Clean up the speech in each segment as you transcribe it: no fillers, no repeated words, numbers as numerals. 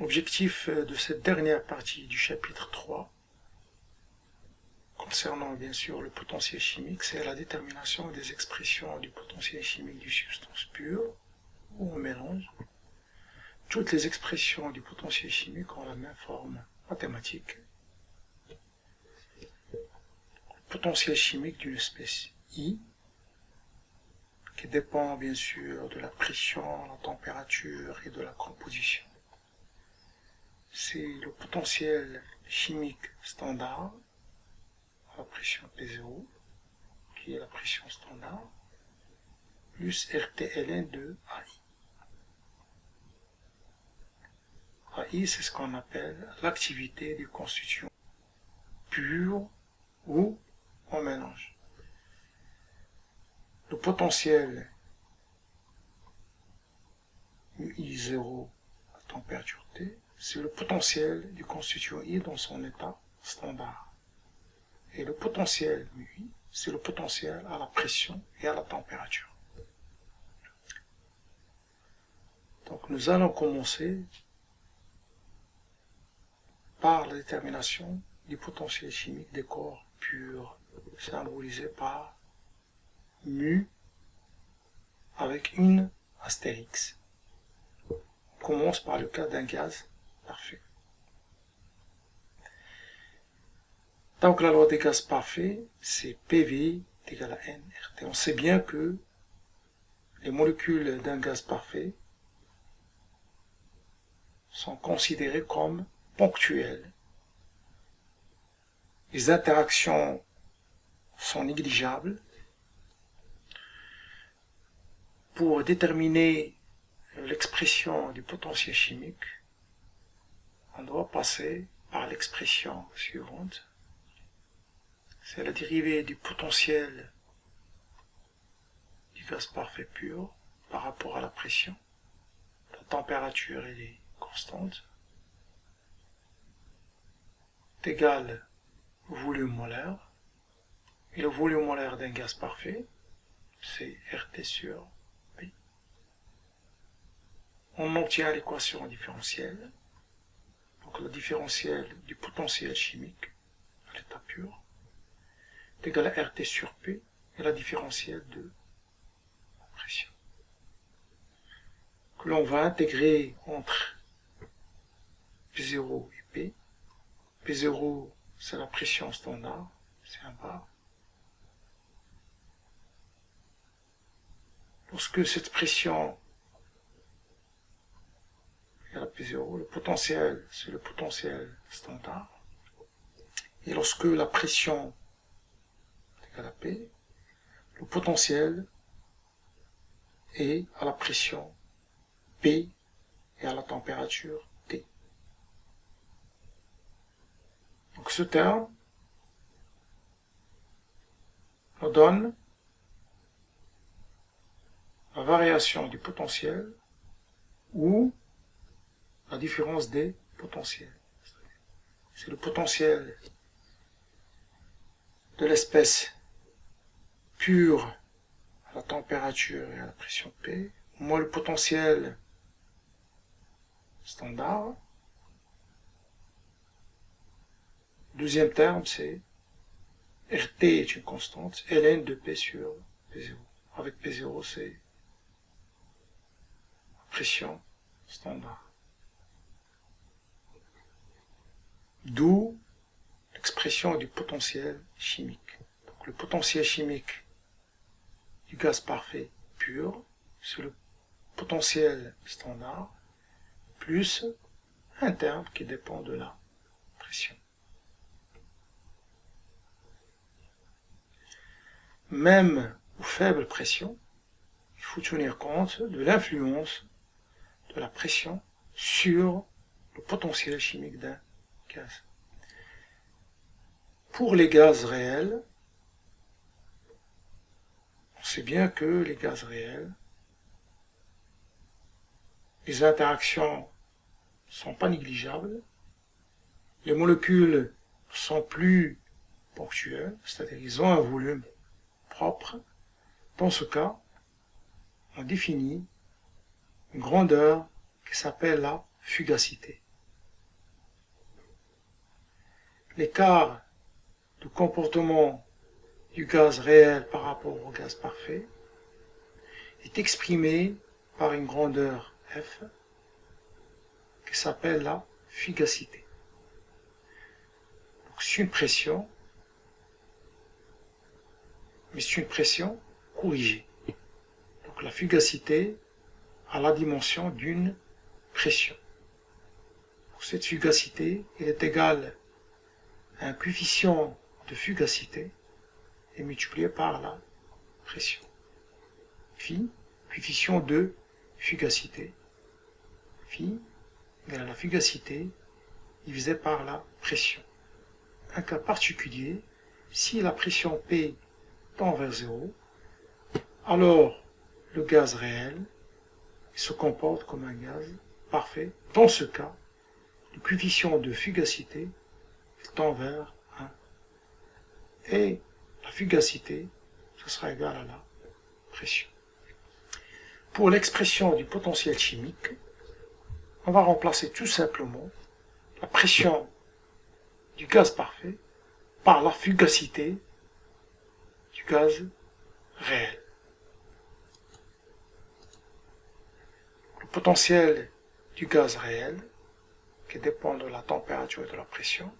L'objectif de cette dernière partie du chapitre 3, concernant bien sûr le potentiel chimique, c'est la détermination des expressions du potentiel chimique d'une substance pure ou en mélange. Toutes les expressions du potentiel chimique ont la même forme mathématique. Le potentiel chimique d'une espèce I, qui dépend bien sûr de la pression, la température et de la composition. C'est le potentiel chimique standard, à la pression P0, qui est la pression standard, plus RTln de AI. AI, c'est ce qu'on appelle l'activité du constituant pur ou en mélange. Le potentiel I0 à température T, c'est le potentiel du constituant I dans son état standard. Et le potentiel μI, c'est le potentiel à la pression et à la température. Donc nous allons commencer par la détermination du potentiel chimique des corps purs, symbolisé par mu avec une astérix. On commence par le cas d'un gaz parfait. Donc la loi des gaz parfaits, c'est PV est égal à nRT. On sait bien que les molécules d'un gaz parfait sont considérées comme ponctuelles. Les interactions sont négligeables. Pour déterminer l'expression du potentiel chimique, on doit passer par l'expression suivante. C'est la dérivée du potentiel du gaz parfait pur par rapport à la pression. La température elle est constante. C'est égal au volume molaire. Et le volume molaire d'un gaz parfait, c'est RT sur P. On obtient l'équation différentielle. Donc la différentielle du potentiel chimique à l'état pur est égale à RT sur P et la différentielle de la pression. Que l'on va intégrer entre P0 et P. P0, c'est la pression standard, c'est un bar. Lorsque cette pression est à P0, le potentiel, c'est le potentiel standard. Et lorsque la pression est égale à P, le potentiel est à la pression P et à la température T. Donc ce terme nous donne la variation du potentiel ou la différence des potentiels. C'est le potentiel de l'espèce pure à la température et à la pression P, moins le potentiel standard. Deuxième terme, c'est RT est une constante, ln de P sur P0. Avec P0, c'est la pression standard. D'où l'expression du potentiel chimique. Donc le potentiel chimique du gaz parfait pur, c'est le potentiel standard, plus un terme qui dépend de la pression. Même aux faibles pressions, il faut tenir compte de l'influence de la pression sur le potentiel chimique d'un gaz. Pour les gaz réels, on sait bien que les gaz réels, les interactions ne sont pas négligeables, les molécules sont plus ponctuelles, c'est-à-dire ils ont un volume propre. Dans ce cas, on définit une grandeur qui s'appelle la fugacité. l'écart de comportement du gaz réel par rapport au gaz parfait est exprimé par une grandeur F qui s'appelle la fugacité. C'est une pression, mais c'est une pression corrigée. Donc la fugacité a la dimension d'une pression. Donc, cette fugacité est égale à un coefficient de fugacité et multiplié par la pression. Phi, coefficient de fugacité. Phi égale à la fugacité divisé par la pression. Un cas particulier, si la pression P tend vers 0, alors le gaz réel se comporte comme un gaz parfait. Dans ce cas, le coefficient de fugacité tend vers 1. Et la fugacité, ce sera égal à la pression. Pour l'expression du potentiel chimique, on va remplacer tout simplement la pression du gaz parfait par la fugacité du gaz réel. Le potentiel du gaz réel, qui dépend de la température et de la pression,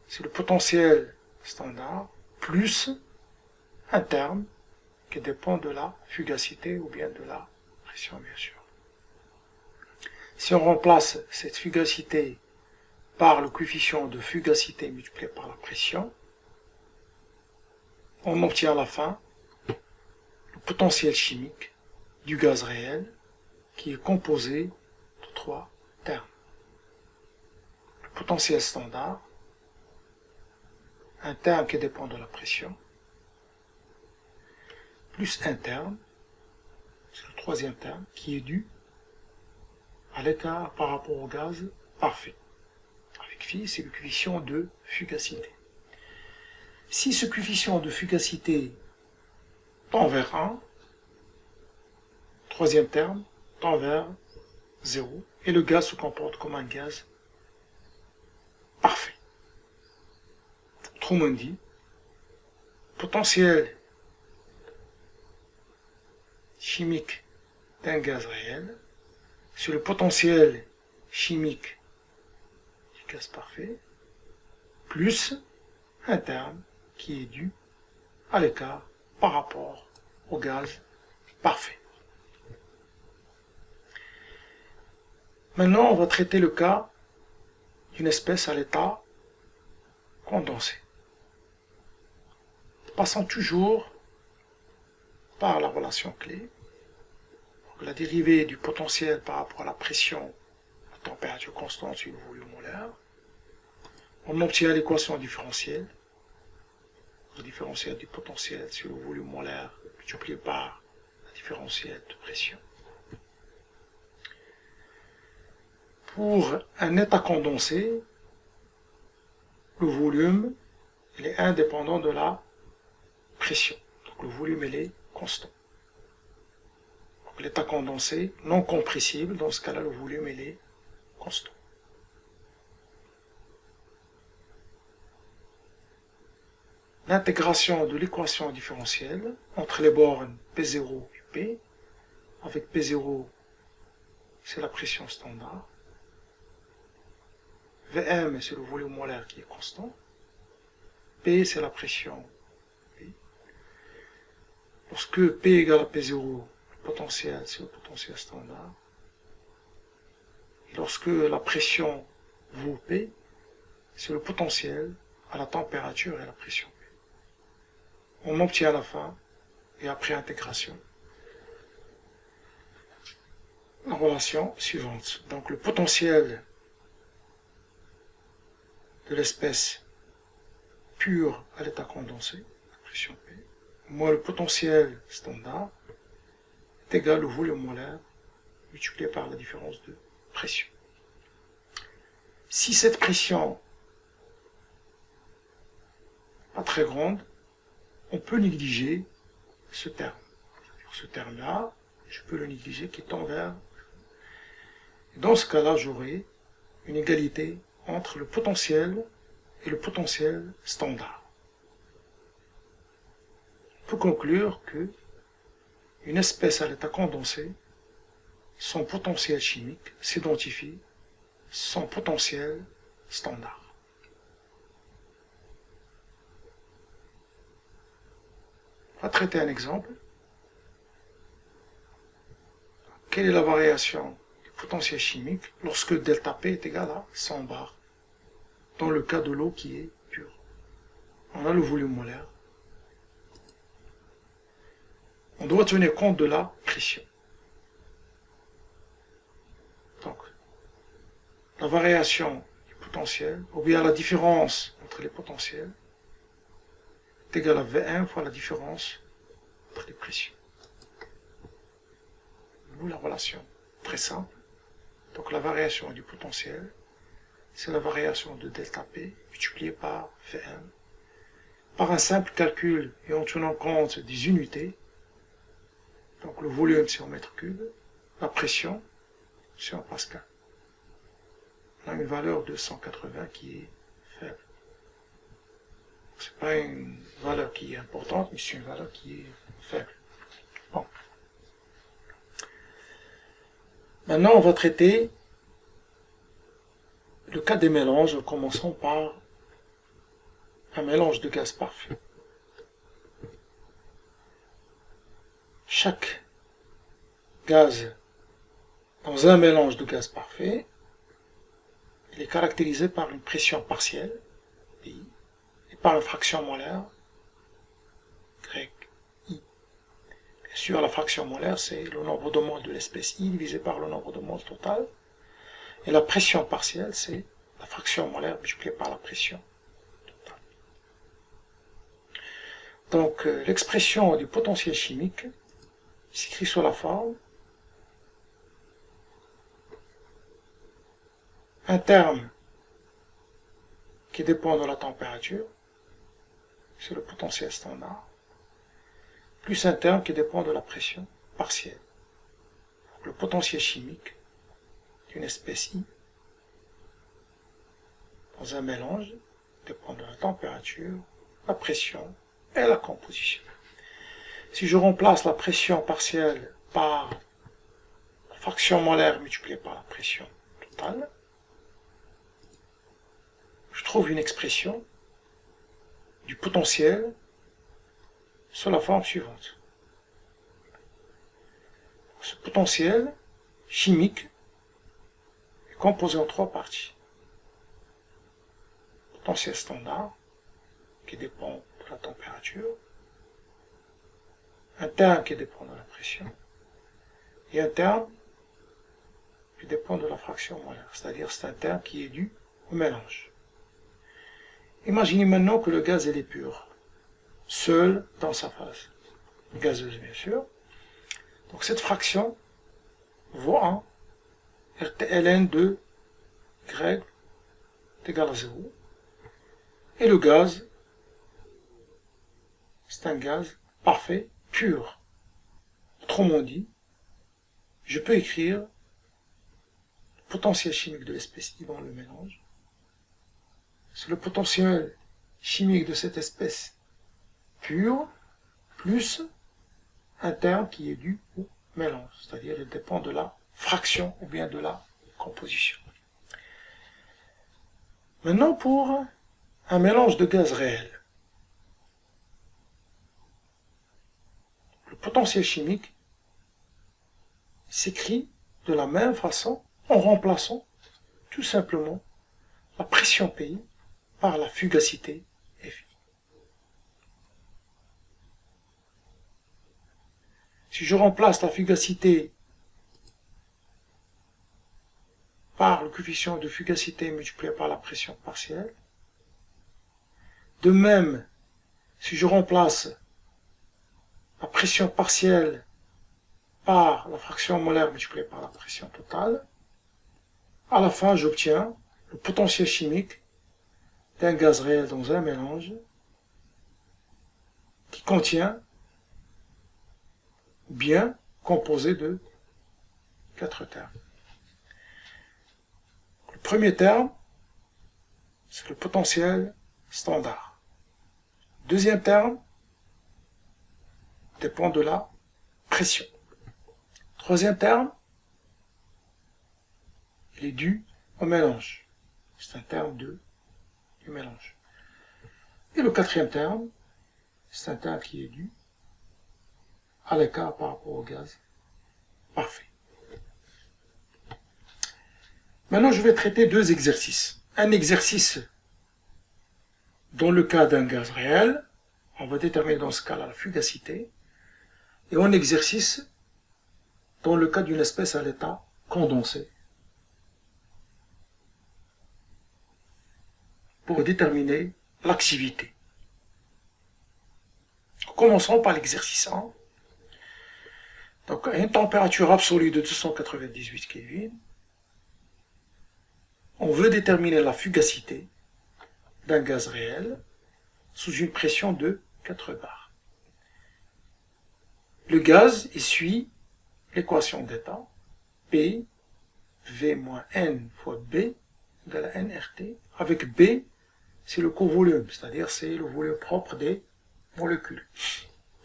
c'est le potentiel standard plus un terme qui dépend de la fugacité ou bien de la pression, bien sûr. Si on remplace cette fugacité par le coefficient de fugacité multiplié par la pression, on obtient à la fin le potentiel chimique du gaz réel qui est composé de 3 termes. Le potentiel standard, un terme qui dépend de la pression, plus un terme, c'est le troisième terme, qui est dû à l'écart par rapport au gaz parfait. Avec phi, c'est le coefficient de fugacité. Si ce coefficient de fugacité tend vers 1, troisième terme tend vers 0, et le gaz se comporte comme un gaz parfait. Autrement dit, potentiel chimique d'un gaz réel sur le potentiel chimique du gaz parfait, plus un terme qui est dû à l'écart par rapport au gaz parfait. Maintenant, on va traiter le cas d'une espèce à l'état condensé. Passons toujours par la relation clé. Donc, la dérivée du potentiel par rapport à la pression, la température constante sur le volume molaire. On obtient l'équation différentielle. Le différentiel du potentiel sur le volume molaire multiplié par la différentielle de pression. Pour un état condensé, le volume il est indépendant de la pression. Donc le volume il est constant. Donc l'état condensé non compressible, dans ce cas-là le volume il est constant. L'intégration de l'équation différentielle entre les bornes P0 et P, avec P0 c'est la pression standard, Vm c'est le volume molaire qui est constant, P c'est la pression P. Lorsque P égale à P0, le potentiel c'est le potentiel standard, et lorsque la pression vaut P, c'est le potentiel à la température et à la pression P. On obtient à la fin, et après intégration, la relation suivante. Donc le potentiel de l'espèce pure à l'état condensé, la pression P, moins le potentiel standard, est égal au volume molaire multiplié par la différence de pression. Si cette pression n'est pas très grande, on peut négliger ce terme. Ce terme-là, je peux le négliger qui tend vers... Dans ce cas-là, j'aurai une égalité entre le potentiel et le potentiel standard. On peut conclure que une espèce à l'état condensé, son potentiel chimique s'identifie son potentiel standard. On va traiter un exemple. Quelle est la variation du potentiel chimique lorsque delta P est égal à 100 bar dans le cas de l'eau qui est pure? On a le volume molaire. On doit tenir compte de la pression. Donc, la variation du potentiel, ou bien la différence entre les potentiels, est égale à V1 fois la différence entre les pressions. Nous, la relation très simple. Donc, la variation du potentiel, c'est la variation de delta P multipliée par V1. Par un simple calcul et en tenant compte des unités, donc le volume c'est en mètres cubes, la pression c'est en pascal. On a une valeur de 180 qui est faible. Ce n'est pas une valeur qui est importante, mais c'est une valeur qui est faible. Bon. Maintenant, on va traiter le cas des mélanges, en commençant par un mélange de gaz parfait. Chaque gaz dans un mélange de gaz parfait, il est caractérisé par une pression partielle, PI, et par une fraction molaire, grec, I. Bien sûr, la fraction molaire, c'est le nombre de moles de l'espèce I divisé par le nombre de moles total. Et la pression partielle, c'est la fraction molaire multipliée par la pression totale. Donc, l'expression du potentiel chimique s'écrit sous la forme un terme qui dépend de la température, c'est le potentiel standard, plus un terme qui dépend de la pression partielle. Donc, le potentiel chimique d'une espèce I dans un mélange dépend de la température, la pression et la composition. Si je remplace la pression partielle par la fraction molaire multipliée par la pression totale, je trouve une expression du potentiel sous la forme suivante. Ce potentiel chimique est composé en trois parties. Potentiel standard, qui dépend de la température, un terme qui dépend de la pression, et un terme qui dépend de la fraction molaire, c'est-à-dire c'est un terme qui est dû au mélange. Imaginez maintenant que le gaz est pur, seul dans sa phase gazeuse bien sûr. Donc cette fraction vaut 1, ln de grec est égal à 0, et le gaz, c'est un gaz parfait, pur. Autrement dit, je peux écrire le potentiel chimique de l'espèce I dans le mélange. C'est le potentiel chimique de cette espèce pure plus un terme qui est dû au mélange, c'est-à-dire il dépend de la fraction ou bien de la composition. Maintenant pour un mélange de gaz réel. Le potentiel chimique s'écrit de la même façon en remplaçant tout simplement la pression PI par la fugacité FI. Si je remplace la fugacité par le coefficient de fugacité multiplié par la pression partielle, de même, si je remplace la pression partielle par la fraction molaire multipliée par la pression totale, à la fin j'obtiens le potentiel chimique d'un gaz réel dans un mélange qui contient bien composé de 4 termes. Le premier terme, c'est le potentiel standard. Deuxième terme dépend de la pression. Troisième terme, il est dû au mélange. C'est un terme du mélange. Et le quatrième terme, c'est un terme qui est dû à l'écart par rapport au gaz parfait. Maintenant, je vais traiter deux exercices. Un exercice dans le cas d'un gaz réel, on va déterminer dans ce cas-là la fugacité, et un exercice dans le cas d'une espèce à l'état condensé, pour déterminer l'activité. Commençons par l'exercice 1. Donc, à une température absolue de 298 Kelvin, on veut déterminer la fugacité d'un gaz réel sous une pression de 4 bars. Le gaz suit l'équation d'état P V moins N fois B égale à nRT, avec B, c'est le covolume, c'est-à-dire c'est le volume propre des molécules.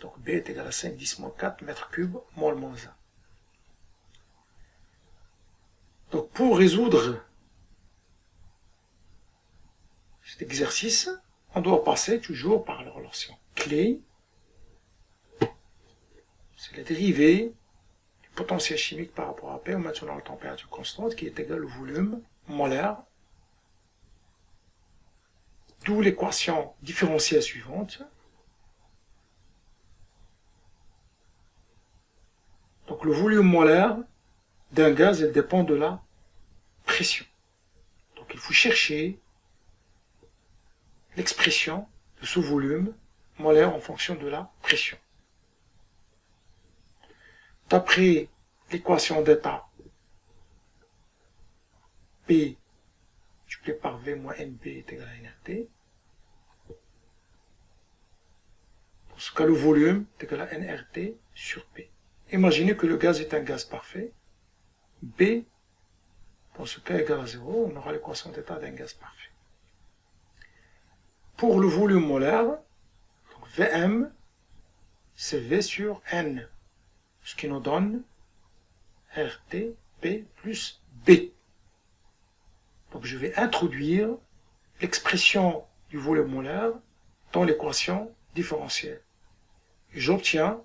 Donc B est égal à 5 10 moins 4 mètres cubes mol moins 1. Donc pour résoudre cet exercice, on doit passer toujours par la relation clé. C'est la dérivée du potentiel chimique par rapport à P en maintenant la température constante qui est égale au volume molaire, d'où l'équation différentielle suivante. Donc le volume molaire d'un gaz, il dépend de la pression. Donc il faut chercher l'expression de ce volume molaire en fonction de la pression. D'après l'équation d'état P multiplié par V moins NB est égal à nRT, dans ce cas le volume est égal à nRT sur P. Imaginez que le gaz est un gaz parfait. B, dans ce cas égal à 0, on aura l'équation d'état d'un gaz parfait. Pour le volume molaire, donc Vm, c'est V sur N, ce qui nous donne RT, P plus B. Donc je vais introduire l'expression du volume molaire dans l'équation différentielle. Et j'obtiens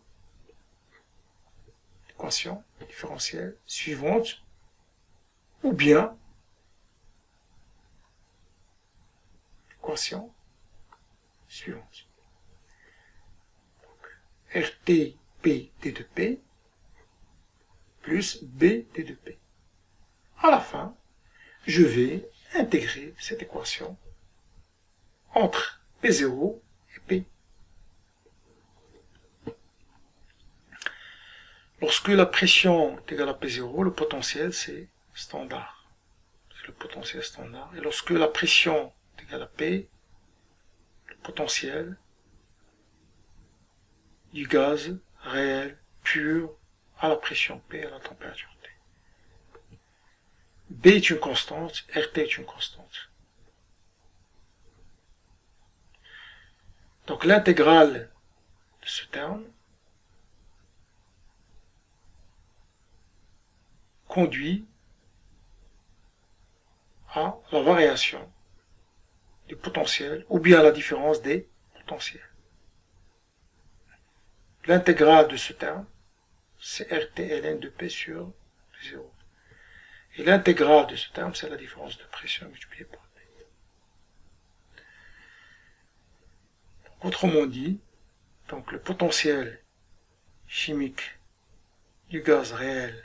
l'équation différentielle suivante, ou bien l'équation suivante. Donc, RT, P, D de P, plus B, D de P. À la fin, je vais intégrer cette équation entre P0 et P. Lorsque la pression est égale à P0, le potentiel c'est standard. C'est le potentiel standard. Et lorsque la pression est égale à P, le potentiel du gaz réel pur à la pression P à la température T. B est une constante, RT est une constante. Donc l'intégrale de ce terme conduit à la variation du potentiel ou bien à la différence des potentiels. L'intégrale de ce terme, c'est RT ln de P sur 0. Et l'intégrale de ce terme, c'est la différence de pression multipliée par P. Donc, autrement dit, donc le potentiel chimique du gaz réel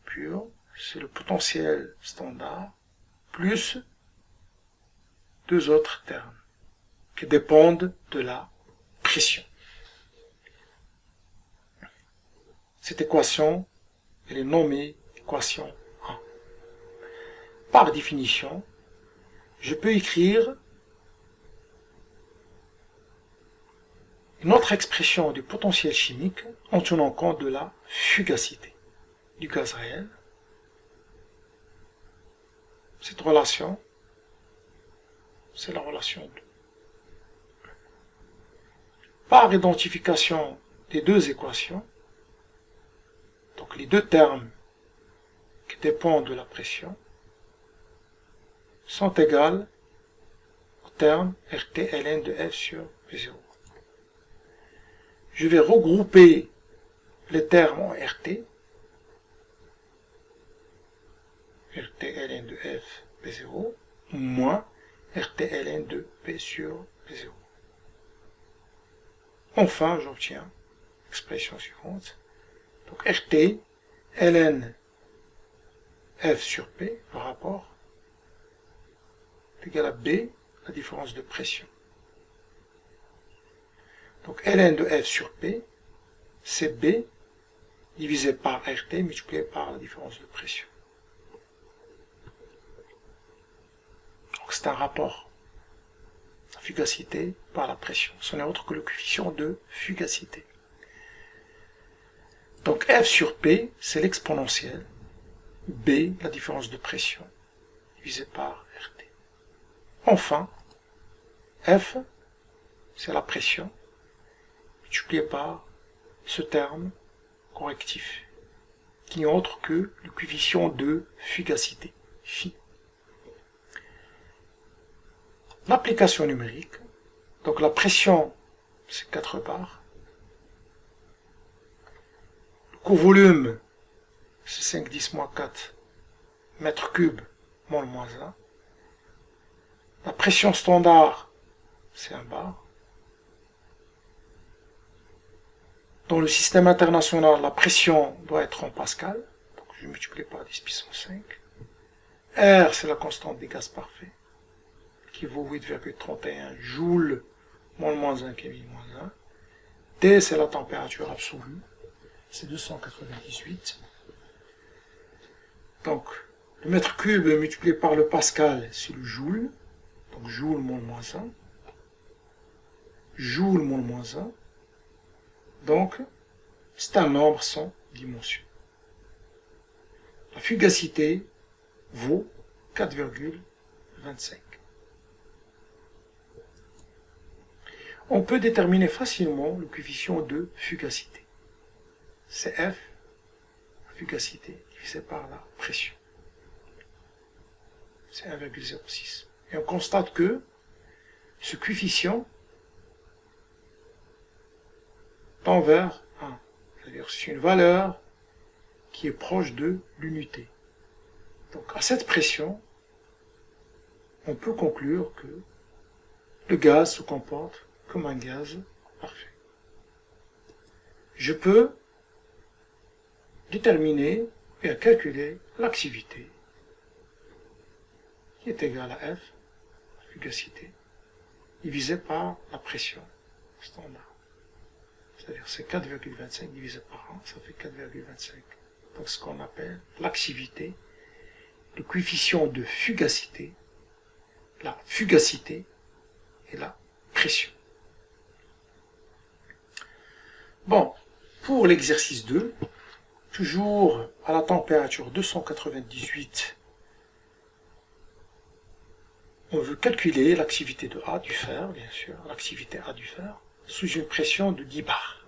pur, c'est le potentiel standard plus deux autres termes qui dépendent de la pression. Cette équation, elle est nommée équation 1. Par définition, je peux écrire une autre expression du potentiel chimique en tenant compte de la fugacité du gaz réel. Cette relation c'est la relation 2. Par identification des deux équations, donc les deux termes qui dépendent de la pression, sont égales au terme RT ln de F sur V0. Je vais regrouper les termes en RT ln de F P0 moins RT ln de P sur P0. Enfin, j'obtiens l'expression suivante. Donc RT ln F sur P par rapport est égal à B, la différence de pression. Donc ln de F sur P, c'est B divisé par RT multiplié par la différence de pression. Donc c'est un rapport. La fugacité par la pression. Ce n'est autre que le coefficient de fugacité. Donc F sur P, c'est l'exponentielle. B, la différence de pression, divisé par RT. Enfin, F, c'est la pression, multiplié par ce terme correctif, qui n'est autre que le coefficient de fugacité, phi. L'application numérique, donc la pression, c'est 4 bars. Le covolume, c'est 5 10 moins 4 mètres cubes mol moins 1. La pression standard, c'est 1 bar. Dans le système international, la pression doit être en pascal. Donc je multiplie par 10 puissance 5. R, c'est la constante des gaz parfaits, qui vaut 8,31 joules mol moins 1 Kelvin moins 1. T, c'est la température absolue, c'est 298. Donc, le mètre cube multiplié par le pascal, c'est le joule. Donc, joule mol moins 1. Joule mol moins 1. Donc, c'est un nombre sans dimension. La fugacité vaut 4,25. On peut déterminer facilement le coefficient de fugacité. C'est F, la fugacité, divisé par la pression. C'est 1,06. Et on constate que ce coefficient tend vers 1. C'est-à-dire c'est une valeur qui est proche de l'unité. Donc à cette pression, on peut conclure que le gaz se comporte comme un gaz parfait. Je peux déterminer et calculer l'activité qui est égale à F, la fugacité, divisé par la pression standard. C'est-à-dire c'est 4,25 divisé par 1, ça fait 4,25. Donc ce qu'on appelle l'activité, le coefficient de fugacité, la fugacité et la pression. Bon, pour l'exercice 2, toujours à la température 298, on veut calculer l'activité de A du fer, bien sûr, l'activité A du fer, sous une pression de 10 bars.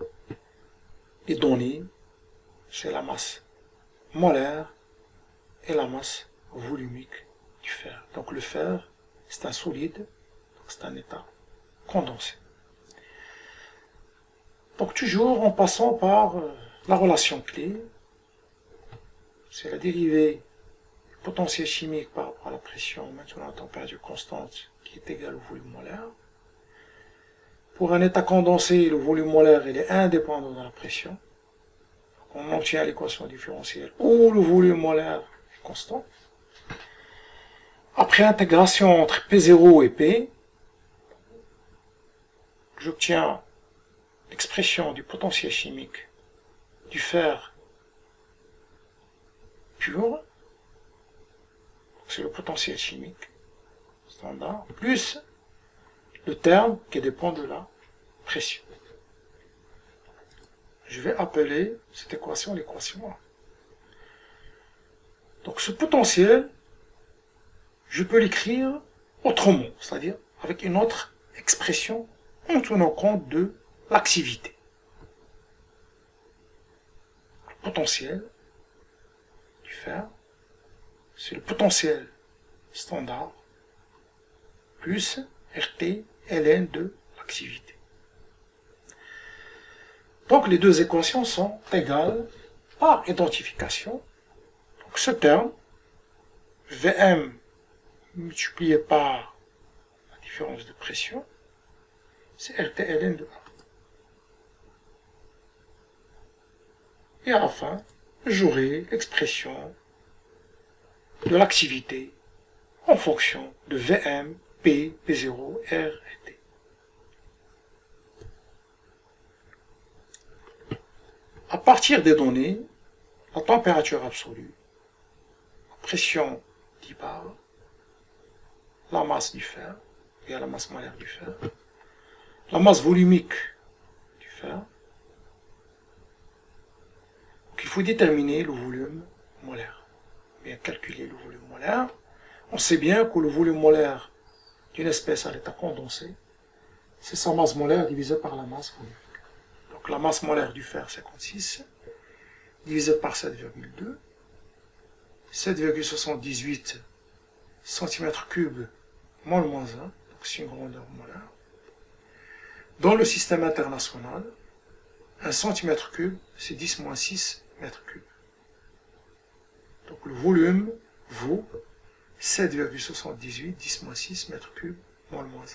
Les données, c'est la masse molaire et la masse volumique du fer. Donc le fer, c'est un solide, c'est un état condensé. Donc toujours en passant par la relation clé, c'est la dérivée du potentiel chimique par rapport à la pression maintenant à la température constante qui est égale au volume molaire. Pour un état condensé, le volume molaire il est indépendant de la pression. Donc on obtient l'équation différentielle où le volume molaire est constant. Après intégration entre P0 et P, j'obtiens l'expression du potentiel chimique du fer pur, c'est le potentiel chimique standard, plus le terme qui dépend de la pression. Je vais appeler cette équation l'équation A. Donc ce potentiel, je peux l'écrire autrement, c'est-à-dire avec une autre expression en tenant compte de l'activité. Le potentiel du fer, c'est le potentiel standard plus RT ln de l'activité. Donc les deux équations sont égales par identification. Donc ce terme, Vm multiplié par la différence de pression, c'est RT ln de 1. Et à la fin, j'aurai l'expression de l'activité en fonction de Vm, P, P0, R et T. À partir des données, la température absolue, la pression 10 bar, la masse du fer, et la masse molaire du fer, la masse volumique du fer. Donc il faut déterminer le volume molaire. Bien calculer le volume molaire. On sait bien que le volume molaire d'une espèce à l'état condensé, c'est sa masse molaire divisée par la masse volumique. Donc la masse molaire du fer, 56, divisé par 7,2, 7,78 cm3 mol moins 1, donc c'est une grandeur molaire. Dans le système international, 1 cm3, c'est 10 moins 6 m3. Donc le volume vaut 7,78 10 moins 6 m3 mol moins 1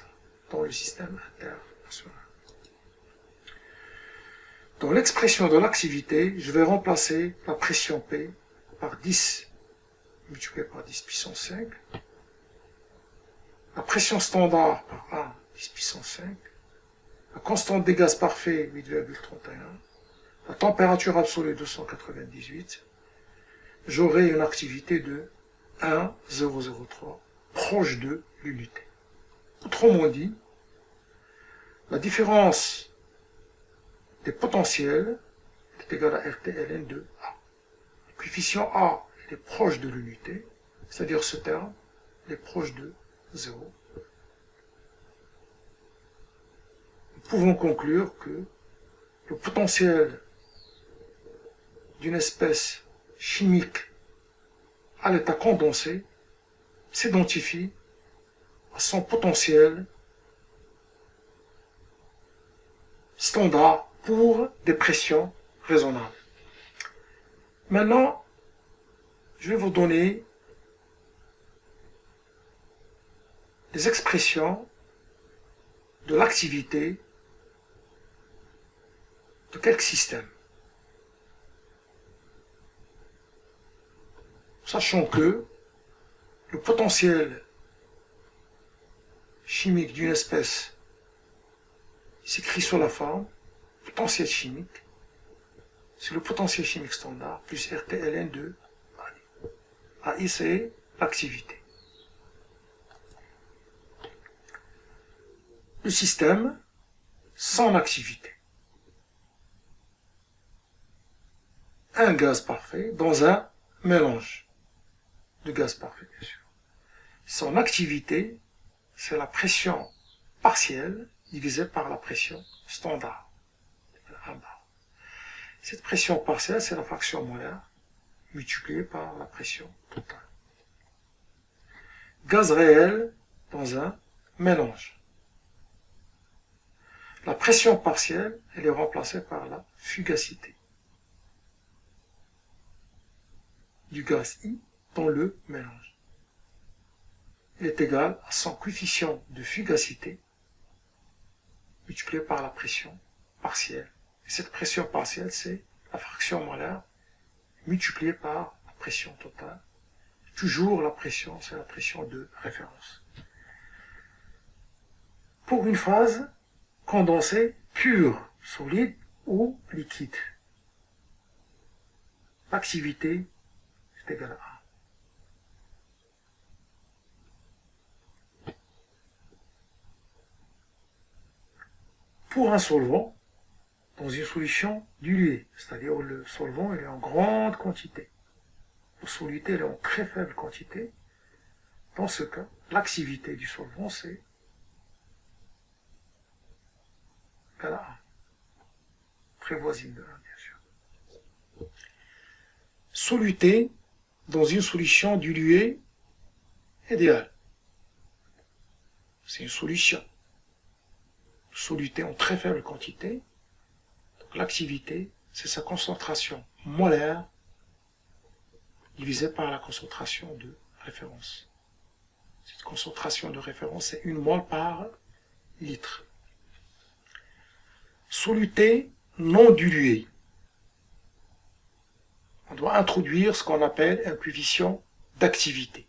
dans le système international. Dans l'expression de l'activité, je vais remplacer la pression P par 10 multiplié par 10 puissance 5, la pression standard par 1 10 puissance 5, la constante des gaz parfaits 8,31, la température absolue 298, j'aurai une activité de 1,003 proche de l'unité. Autrement dit, la différence des potentiels est égale à RT ln de A. Le coefficient A est proche de l'unité, c'est-à-dire ce terme est proche de 0. Nous pouvons conclure que le potentiel d'une espèce chimique à l'état condensé s'identifie à son potentiel standard pour des pressions raisonnables. Maintenant, je vais vous donner des expressions de l'activité de quelques systèmes. Sachant que le potentiel chimique d'une espèce s'écrit sur la forme potentiel chimique, c'est le potentiel chimique standard plus RT ln de AI. AI, c'est l'activité. Le système sans activité. Un gaz parfait dans un mélange de gaz parfait, bien sûr. Son activité, c'est la pression partielle divisée par la pression standard. 1 bar. Cette pression partielle, c'est la fraction molaire multipliée par la pression totale. Gaz réel dans un mélange. La pression partielle, elle est remplacée par la fugacité du gaz I dans le mélange. Elle est égale à son coefficient de fugacité multiplié par la pression partielle. Et cette pression partielle, c'est la fraction molaire multipliée par la pression totale. Toujours la pression, c'est la pression de référence. Pour une phase condensée pure, solide ou liquide, l'activité est égale à 1. Pour un solvant, dans une solution diluée, c'est-à-dire le solvant il est en grande quantité, la soluté elle est en très faible quantité, Dans ce cas, l'activité du solvant, c'est égal à 1. Prévoisine de 1, bien sûr. Soluté dans une solution diluée idéale. C'est une solution. Soluté en très faible quantité. L'activité, c'est sa concentration molaire divisée par la concentration de référence. Cette concentration de référence, c'est 1 mol par litre. Soluté non dilué. On doit introduire ce qu'on appelle un coefficient d'activité.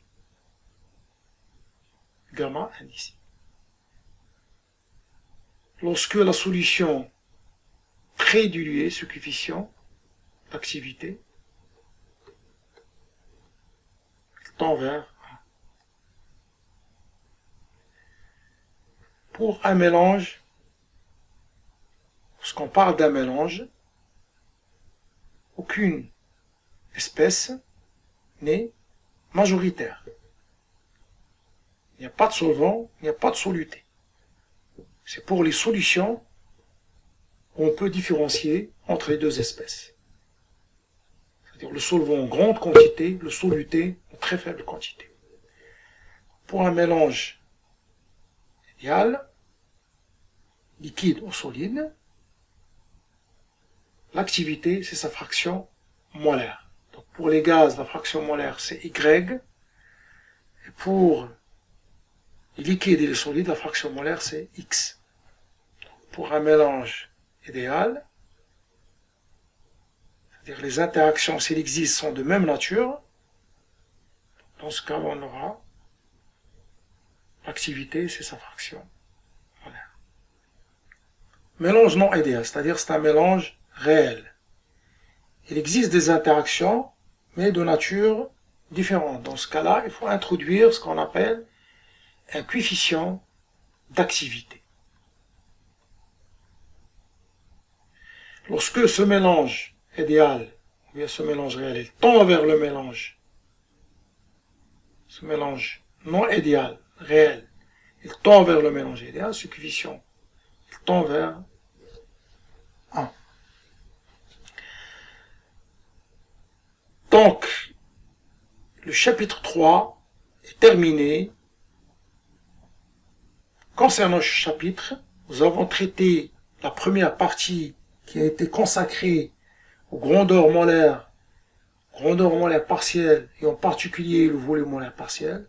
Gamma indice. Lorsque la solution très diluée, ce coefficient d'activité, tend vers 1. Pour un mélange, lorsqu'on parle d'un mélange, aucune espèce n'est majoritaire. Il n'y a pas de solvant, il n'y a pas de soluté. C'est pour les solutions qu'on peut différencier entre les deux espèces. C'est-à-dire le solvant en grande quantité, le soluté en très faible quantité. Pour un mélange idéal, liquide ou solide, l'activité, c'est sa fraction molaire. Donc pour les gaz, la fraction molaire, c'est Y. Et pour les liquides et les solides, la fraction molaire, c'est X. Pour un mélange idéal, c'est-à-dire les interactions, s'il existe, sont de même nature, dans ce cas, on aura l'activité, c'est sa fraction molaire. Mélange non idéal, c'est-à-dire c'est un mélange réel. Il existe des interactions, mais de nature différente. Dans ce cas-là, il faut introduire ce qu'on appelle un coefficient d'activité. Lorsque ce mélange idéal, ou bien ce mélange réel, il tend vers le mélange, ce mélange non idéal, réel, il tend vers le mélange idéal, ce coefficient, il tend vers 1. Donc, le chapitre 3 est terminé. Concernant ce chapitre, nous avons traité la première partie qui a été consacrée aux grandeurs molaires partielles, et en particulier le volume molaire partiel.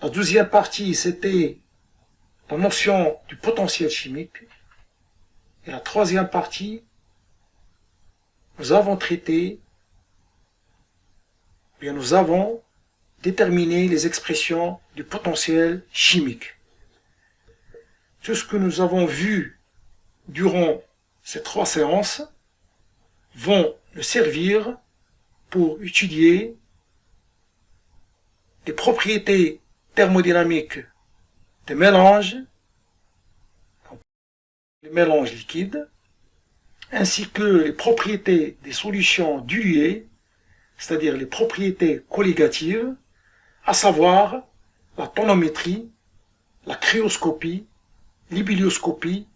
La deuxième partie, c'était la notion du potentiel chimique. Et la troisième partie, nous avons déterminé les expressions du potentiel chimique. Tout ce que nous avons vu durant ces 3 séances vont nous servir pour étudier les propriétés thermodynamiques des mélanges, les mélanges liquides, ainsi que les propriétés des solutions diluées, c'est-à-dire les propriétés collégatives, à savoir la tonométrie, la cryoscopie, l'hybilioscopie